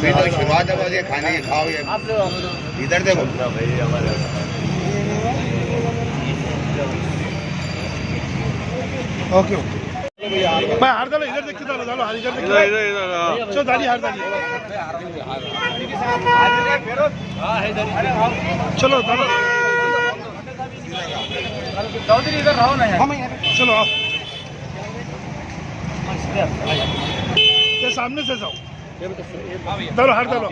अभी तो शुरुआत है, बस ये खाने की खाओ, ये इधर देखो भाई हमारे। ओके भाई हार डालो, इधर देखते डालो, डालो हार इधर देखते, इधर चलो डाली हार डाली, चलो डालो चौधरी इधर रहो ना यार। चलो आओ, ये सामने से जाओ, डालो हार डालो,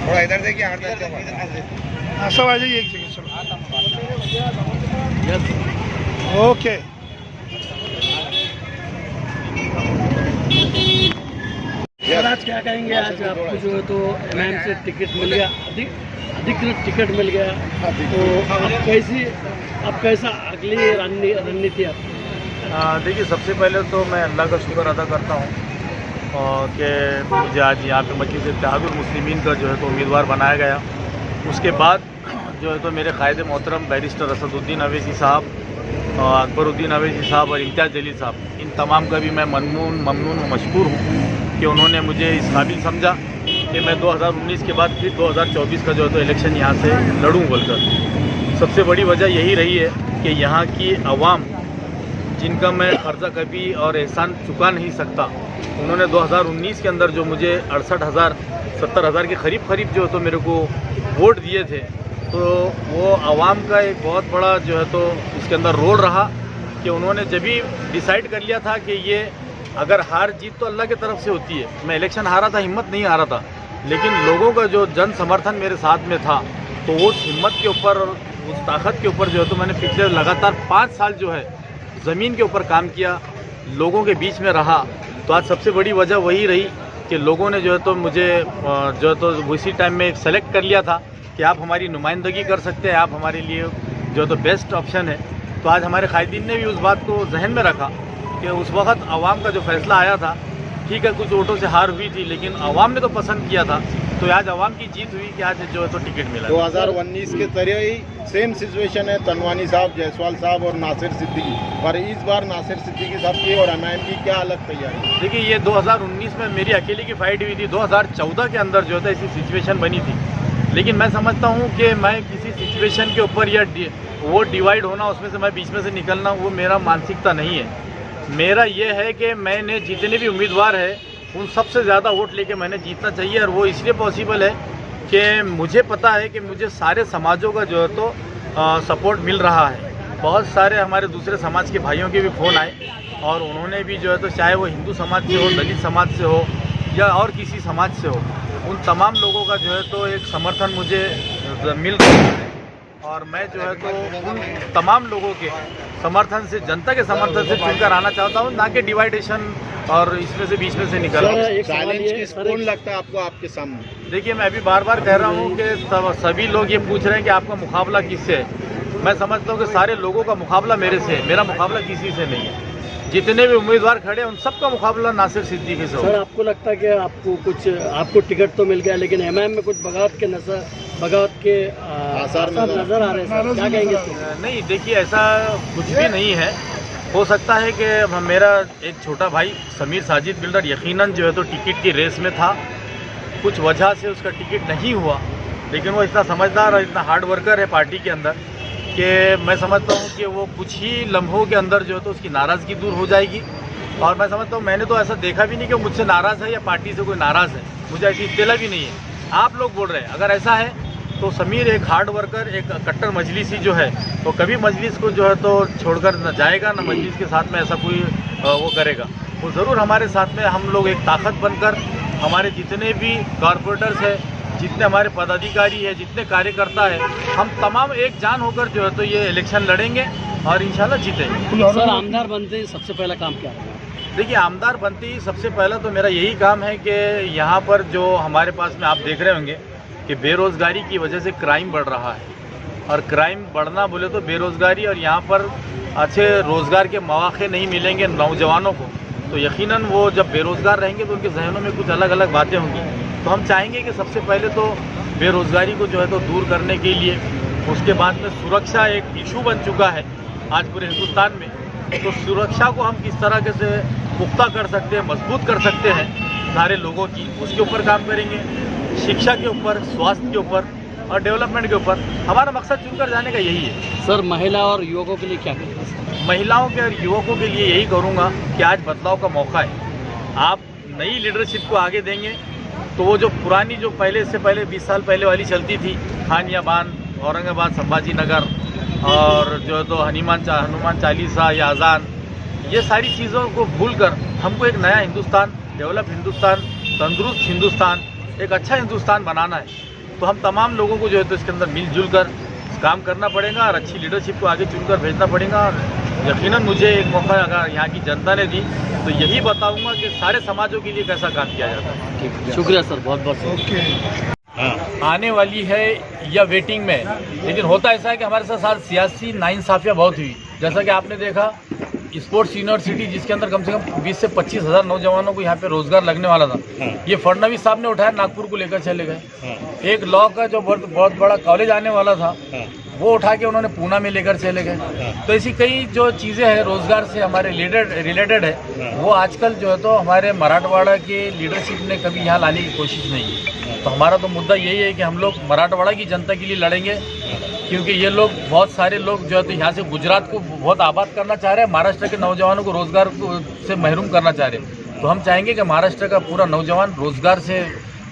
थोड़ा इधर देखिए, हार डाल सब आ जाइए एक जगह, चलो ओके। सर आज क्या कहेंगे, आज आपको जो है तो एमआईएम से टिकट मिल गया, अधिकृत टिकट मिल गया, तो आप कैसा अगली रणनीति आप? देखिए, सबसे पहले तो मैं अल्लाह का शुक्र अदा करता हूँ कि मुझे आज यहाँ पे मजलिस इत्तेहादुल मुस्लिमीन का जो है तो उम्मीदवार बनाया गया। उसके बाद जो है तो मेरे कायद मोहतरम बैरिस्टर असदुद्दीन अवैसी साहब, अकबरुद्दीन अवैसी साहब और इम्तियाज़ जलील साहब, इन तमाम का भी मैं ममनून व मशकूर हूँ कि उन्होंने मुझे इस काबिल समझा कि मैं 2019 के बाद फिर 2024 का जो है तो इलेक्शन यहाँ से लड़ूँ बोलकर। सबसे बड़ी वजह यही रही है कि यहाँ की आवाम, जिनका मैं कर्जा कभी और एहसान चुका नहीं सकता, उन्होंने 2019 के अंदर जो मुझे 68,000-70,000 के करीब जो तो मेरे को वोट दिए थे, तो वो आवाम का एक बहुत बड़ा जो है तो इसके अंदर रोल रहा कि उन्होंने जब भी डिसाइड कर लिया था कि ये अगर हार जीत तो अल्लाह की तरफ से होती है। मैं इलेक्शन हारा था, हिम्मत नहीं हारा था, लेकिन लोगों का जो जन समर्थन मेरे साथ में था, तो उस हिम्मत के ऊपर और उस ताकत के ऊपर जो है तो मैंने पिछले लगातार 5 साल जो है ज़मीन के ऊपर काम किया, लोगों के बीच में रहा। तो आज सबसे बड़ी वजह वही रही कि लोगों ने जो है तो मुझे जो है तो उसी टाइम में सेलेक्ट कर लिया था कि आप हमारी नुमाइंदगी कर सकते हैं, आप हमारे लिए जो है तो बेस्ट ऑप्शन है। तो आज हमारे कायदीन ने भी उस बात को जहन में रखा कि उस वक्त आवाम का जो फैसला आया था, ठीक है कुछ वोटों से हार हुई थी, लेकिन आवाम ने तो पसंद किया था, तो आज आवाम की जीत हुई कि आज जो है तो टिकट मिला। 2019 के तरह ही सेम सिचुएशन है, तनवानी साहब, जायसवाल साहब और नासिर सिद्दीकी, पर इस बार नासिर सिद्दीकी साहब की और एमआईएम की क्या अलग तैयारी? देखिए, ये 2019 में मेरी अकेले की फाइट हुई थी, 2014 के अंदर जो है ऐसी सिचुएशन बनी थी, लेकिन मैं समझता हूँ कि मैं किसी सिचुएशन के ऊपर या वो डिवाइड होना, उसमें से मैं बीच में से निकलना, वो मेरा मानसिकता नहीं है। मेरा ये है कि मैंने जितने भी उम्मीदवार हैं उन सबसे ज़्यादा वोट लेके मैंने जीतना चाहिए, और वो इसलिए पॉसिबल है कि मुझे पता है कि मुझे सारे समाजों का जो है तो सपोर्ट मिल रहा है। बहुत सारे हमारे दूसरे समाज के भाइयों के भी फ़ोन आए, और उन्होंने भी जो है तो चाहे वो हिंदू समाज से हो, दलित समाज से हो या और किसी समाज से हो, उन तमाम लोगों का जो है तो एक समर्थन मुझे मिल रहा है, और मैं जो है तो उन तमाम लोगों के समर्थन से, जनता के समर्थन से चुनकर आना चाहता हूँ, ना कि डिवाइडेशन और इसमें से बीच में से निकलना। चैलेंज कौन लगता है आपको आपके सामने? देखिए, मैं अभी बार बार कह रहा हूँ कि सभी लोग ये पूछ रहे हैं कि आपका मुकाबला किससे है। मैं समझता हूँ कि सारे लोगों का मुकाबला मेरे से है, मेरा मुकाबला किसी से नहीं है। जितने भी उम्मीदवार खड़े हैं उन सबका मुकाबला नासिर सिद्दीकी से होगा। सर, आपको लगता है कि आपको टिकट तो मिल गया, लेकिन एमआईएम में कुछ बगावत के आसार नजर आ रहे हैं, क्या कहेंगे? नहीं, देखिए, ऐसा कुछ भी नहीं है। हो सकता है कि मेरा एक छोटा भाई समीर साजिद बिल्डर यकीनन जो है तो टिकट की रेस में था, कुछ वजह से उसका टिकट नहीं हुआ, लेकिन वो इतना समझदार और इतना हार्ड वर्कर है पार्टी के अंदर कि मैं समझता हूँ कि वो कुछ ही लम्हों के अंदर जो है तो उसकी नाराज़गी दूर हो जाएगी। और मैं समझता हूँ, मैंने तो ऐसा देखा भी नहीं कि मुझसे नाराज़ है या पार्टी से कोई नाराज़ है, मुझे ऐसी इत्तला भी नहीं है। आप लोग बोल रहे हैं, अगर ऐसा है तो समीर एक हार्ड वर्कर, एक कट्टर मजलिसी जो है, तो कभी मजलिस को जो है तो छोड़कर न जाएगा, न मजलिस के साथ में ऐसा कोई वो करेगा। वो ज़रूर हमारे साथ में, हम लोग एक ताकत बनकर, हमारे जितने भी कॉरपोरेटर्स हैं, जितने हमारे पदाधिकारी हैं, जितने कार्यकर्ता हैं, हम तमाम एक जान होकर जो है तो ये इलेक्शन लड़ेंगे और इंशाल्लाह जीतेंगे। सर, आमदार बनते ही सबसे पहला काम क्या है? देखिए, आमदार बनते ही सबसे पहला तो मेरा यही काम है कि यहाँ पर जो हमारे पास में आप देख रहे होंगे कि बेरोज़गारी की वजह से क्राइम बढ़ रहा है, और क्राइम बढ़ना बोले तो बेरोज़गारी, और यहाँ पर अच्छे रोज़गार के मौके नहीं मिलेंगे नौजवानों को, तो यकीनन वो जब बेरोज़गार रहेंगे तो उनके जहनों में कुछ अलग अलग बातें होंगी। तो हम चाहेंगे कि सबसे पहले तो बेरोज़गारी को जो है तो दूर करने के लिए, उसके बाद में सुरक्षा एक इशू बन चुका है आज पूरे हिंदुस्तान में, तो सुरक्षा को हम किस तरह से पुख्ता कर सकते हैं, मजबूत कर सकते हैं सारे लोगों की, उसके ऊपर काम करेंगे। शिक्षा के ऊपर, स्वास्थ्य के ऊपर और डेवलपमेंट के ऊपर हमारा मकसद चुनकर जाने का यही है। सर महिला और युवकों के लिए क्या करेंगे? महिलाओं के और युवकों के लिए यही करूँगा कि आज बदलाव का मौका है। आप नई लीडरशिप को आगे देंगे तो वो जो पुरानी, जो पहले से पहले 20 साल पहले वाली चलती थी, खान या बान, औरंगाबाद, संभाजी नगर और जो है तो हनुमान चालीसा या अजान, ये सारी चीज़ों को भूलकर हमको एक नया हिंदुस्तान, डेवलप हिंदुस्तान, तंदुरुस्त हिंदुस्तान, एक अच्छा हिंदुस्तान बनाना है। तो हम तमाम लोगों को जो है तो इसके अंदर मिलजुल कर काम करना पड़ेगा और अच्छी लीडरशिप को आगे चुनकर भेजना पड़ेगा। यकीनन मुझे एक मौका अगर यहाँ की जनता ने दी तो यही बताऊंगा कि सारे समाजों के लिए कैसा काम किया जाता है। ठीक, शुक्रिया सर, बहुत बहुत। आने वाली है या वेटिंग में, लेकिन होता ऐसा है कि हमारे साथ सियासी नाइंसाफियाँ बहुत हुई। जैसा कि आपने देखा स्पोर्ट्स यूनिवर्सिटी, जिसके अंदर कम से कम 20 से 25 हज़ार नौजवानों को यहाँ पे रोजगार लगने वाला था, ये फडणवीस साहब ने उठाया, नागपुर को लेकर चले गए। एक लॉ का जो बहुत बड़ा कॉलेज आने वाला था, वो उठा के उन्होंने पूना में लेकर चले गए। तो ऐसी कई जो चीज़ें हैं रोजगार से हमारे रिलेटेड है, वो आजकल जो है तो हमारे मराठवाड़ा के लीडरशिप ने कभी यहाँ लाने की कोशिश नहीं की। तो हमारा तो मुद्दा यही है कि हम लोग मराठवाड़ा की जनता के लिए लड़ेंगे, क्योंकि ये लोग, बहुत सारे लोग जो है तो यहाँ से गुजरात को बहुत आबाद करना चाह रहे हैं, महाराष्ट्र के नौजवानों को रोजगार से महरूम करना चाह रहे हैं। तो हम चाहेंगे कि महाराष्ट्र का पूरा नौजवान रोजगार से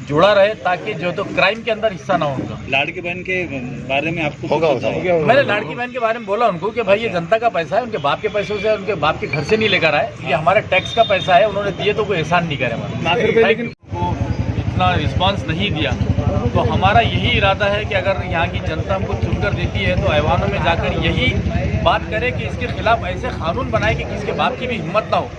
जुड़ा रहे, ताकि जो तो क्राइम के अंदर हिस्सा ना हो उनका। लाड़की बहन के बारे में आपको मैंने लाड़की बहन के बारे में बोला उनको कि भाई ये जनता का पैसा है, उनके बाप के पैसों से, उनके बाप के घर से नहीं लेकर आए, ये हमारे टैक्स का पैसा है, उन्होंने दिए तो कोई एहसान नहीं करे हमारा। लेकिन वो इतना रिस्पांस नहीं दिया, तो हमारा यही इरादा है कि अगर यहाँ की जनता हमको चुनकर देती है तो ऐवानों में जाकर यही बात करें कि इसके खिलाफ ऐसे कानून बनाए कि किसके बाप की भी हिम्मत ना हो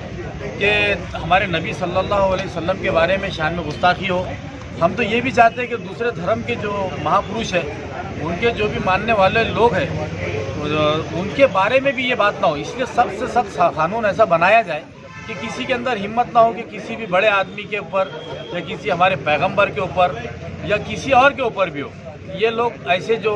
कि हमारे नबी सल्लल्लाहु अलैहि वसल्लम के बारे में शान में गुस्ताखी हो। हम तो ये भी चाहते हैं कि दूसरे धर्म के जो महापुरुष हैं, उनके जो भी मानने वाले लोग हैं, उनके बारे में भी ये बात ना हो। इसलिए सबसे सख्त कानून ऐसा बनाया जाए कि किसी के अंदर हिम्मत ना हो कि किसी भी बड़े आदमी के ऊपर या किसी हमारे पैगंबर के ऊपर या किसी और के ऊपर भी हो, ये लोग ऐसे जो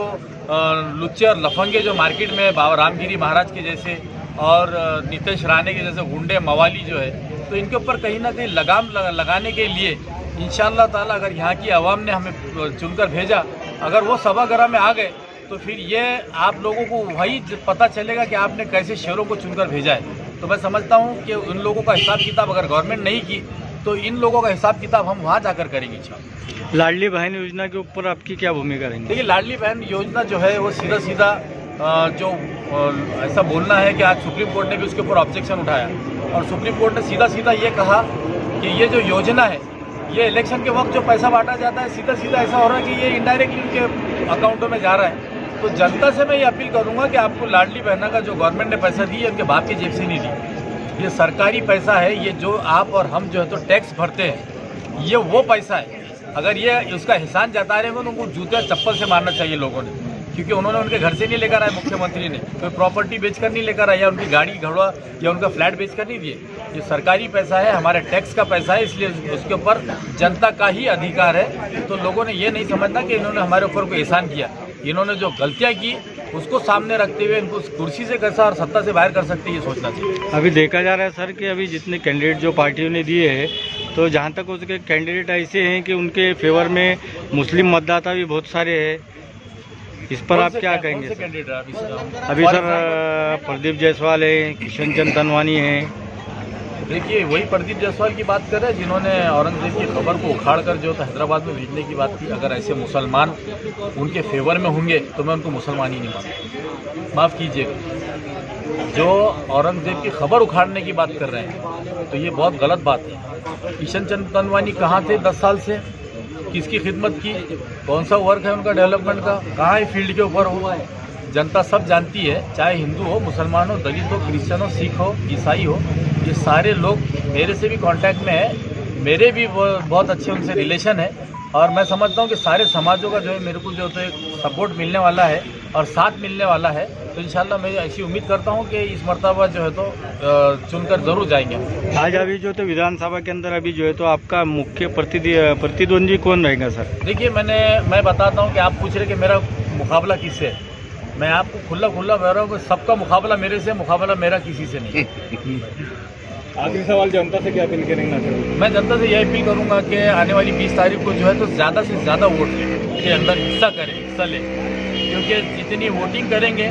लुच्चे और लफंगे जो मार्केट में बाबा रामगिरी महाराज के जैसे और नीतीश राणे के जैसे गुंडे मवाली जो है, तो इनके ऊपर कहीं ना कहीं लगाम लगाने के लिए इंशाअल्लाह ताला अगर यहाँ की आवाम ने हमें चुनकर भेजा, अगर वो सभागृह में आ गए तो फिर ये आप लोगों को वही पता चलेगा कि आपने कैसे शेरों को चुनकर भेजा है। तो मैं समझता हूँ कि उन लोगों का हिसाब किताब अगर गवर्नमेंट नहीं की तो इन लोगों का हिसाब किताब हम वहाँ जाकर करेंगे। इंशाअल्लाह। लाडली बहन योजना के ऊपर आपकी क्या भूमिका रहेगी? देखिए, लाडली बहन योजना जो है वो सीधा जो ऐसा बोलना है कि आज सुप्रीम कोर्ट ने भी उसके ऊपर ऑब्जेक्शन उठाया और सुप्रीम कोर्ट ने सीधा ये कहा कि ये जो योजना है, ये इलेक्शन के वक्त जो पैसा बांटा जाता है, सीधा ऐसा हो रहा है कि ये इनडायरेक्टली उनके अकाउंटों में जा रहा है। तो जनता से मैं ये अपील करूंगा कि आपको लाडली बहना का जो गवर्नमेंट ने पैसा दी है, उनके बाप की जेब से नहीं दी, ये सरकारी पैसा है। ये जो आप और हम जो है तो टैक्स भरते हैं, ये वो पैसा है। अगर ये उसका एहसान जता रहे हैं तो उनको जूते चप्पल से मारना चाहिए लोगों ने, क्योंकि उन्होंने उनके घर से नहीं लेकर आए, मुख्यमंत्री ने कोई प्रॉपर्टी बेचकर नहीं लेकर आया, या उनकी गाड़ी घोड़ा या उनका फ्लैट बेचकर नहीं दिए। ये सरकारी पैसा है, हमारे टैक्स का पैसा है, इसलिए उसके ऊपर जनता का ही अधिकार है। तो लोगों ने ये नहीं समझना कि इन्होंने हमारे ऊपर कोई एहसान किया। इन्होंने जो गलतियाँ की उसको सामने रखते हुए इनको कुर्सी से कैसा और सत्ता से बाहर कर सकते हैं, ये सोचना चाहिए। अभी देखा जा रहा है सर कि अभी जितने कैंडिडेट जो पार्टियों ने दिए हैं, तो जहाँ तक उसके कैंडिडेट ऐसे हैं कि उनके फेवर में मुस्लिम मतदाता भी बहुत सारे हैं। इस पर आप क्या कहेंगे? अभी सर प्रदीप जायसवाल है, किशन चंद तनवानी है। देखिए, वही प्रदीप जायसवाल की बात कर रहे हैं जिन्होंने औरंगजेब की खबर को उखाड़कर जो हैदराबाद में भेजने की बात की। अगर ऐसे मुसलमान उनके फेवर में होंगे तो मैं उनको मुसलमान ही नहीं मानता, माफ़ कीजिएगा। जो औरंगजेब की खबर उखाड़ने की बात कर रहे हैं तो ये बहुत गलत बात है। किशन चंद तनवानी कहाँ थे 10 साल से? किसकी खिदमत की? कौन सा वर्क है उनका डेवलपमेंट का? कहाँ है फील्ड के ऊपर हो? जनता सब जानती है, चाहे हिंदू हो, मुसलमान हो, दलित हो, क्रिश्चियन हो, सिख हो, ईसाई हो, ये सारे लोग मेरे से भी कांटेक्ट में है, मेरे भी बहुत अच्छे उनसे रिलेशन है। और मैं समझता हूँ कि सारे समाजों का जो है मेरे को जो तो एक सपोर्ट मिलने वाला है और साथ मिलने वाला है। तो इंशाल्लाह मैं ऐसी उम्मीद करता हूँ कि इस मर्तबा जो है तो चुनकर ज़रूर जाएंगे। आज अभी जो तो विधानसभा के अंदर अभी जो है तो आपका मुख्य प्रतिद्वंदी कौन रहेगा सर? देखिए, मैं बताता हूँ कि आप पूछ रहे कि मेरा मुकाबला किससे है। मैं आपको खुला खुला कह रहा हूँ कि सबका मुकाबला मेरे से, मुकाबला मेरा किसी से नहीं। आखिरी सवाल, जनता से क्या अपील करेंगे सर? मैं जनता से यह अपील करूंगा कि आने वाली 20 तारीख को जो है तो ज़्यादा से ज़्यादा वोट के अंदर हिस्सा लें, क्योंकि जितनी वोटिंग करेंगे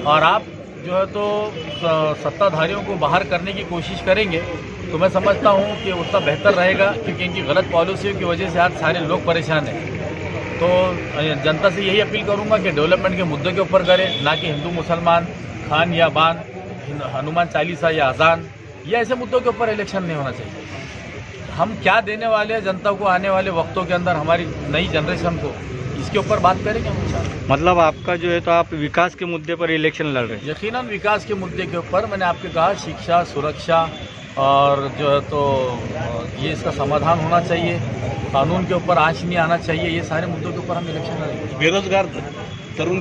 और आप जो है तो सत्ताधारियों को बाहर करने की कोशिश करेंगे तो मैं समझता हूं कि उतना बेहतर रहेगा, क्योंकि इनकी गलत पॉलिसियों की वजह से आज सारे लोग परेशान हैं। तो जनता से यही अपील करूंगा कि डेवलपमेंट के मुद्दों के ऊपर करें, ना कि हिंदू मुसलमान, खान या बान, हनुमान चालीसा या अजान, या ऐसे मुद्दों के ऊपर इलेक्शन नहीं होना चाहिए। हम क्या देने वाले हैं जनता को आने वाले वक्तों के अंदर, हमारी नई जनरेशन को, इसके ऊपर बात करेंगे हम इंशाअल्लाह। मतलब आपका जो है तो आप विकास के मुद्दे पर इलेक्शन लड़ रहे हैं? यकीनन विकास के मुद्दे के ऊपर मैंने आपके कहा, शिक्षा, सुरक्षा और जो है तो ये इसका समाधान होना चाहिए, कानून के ऊपर आंच नहीं आना चाहिए, ये सारे मुद्दों के ऊपर हम इलेक्शन लड़ेंगे। बेरोजगार तरुण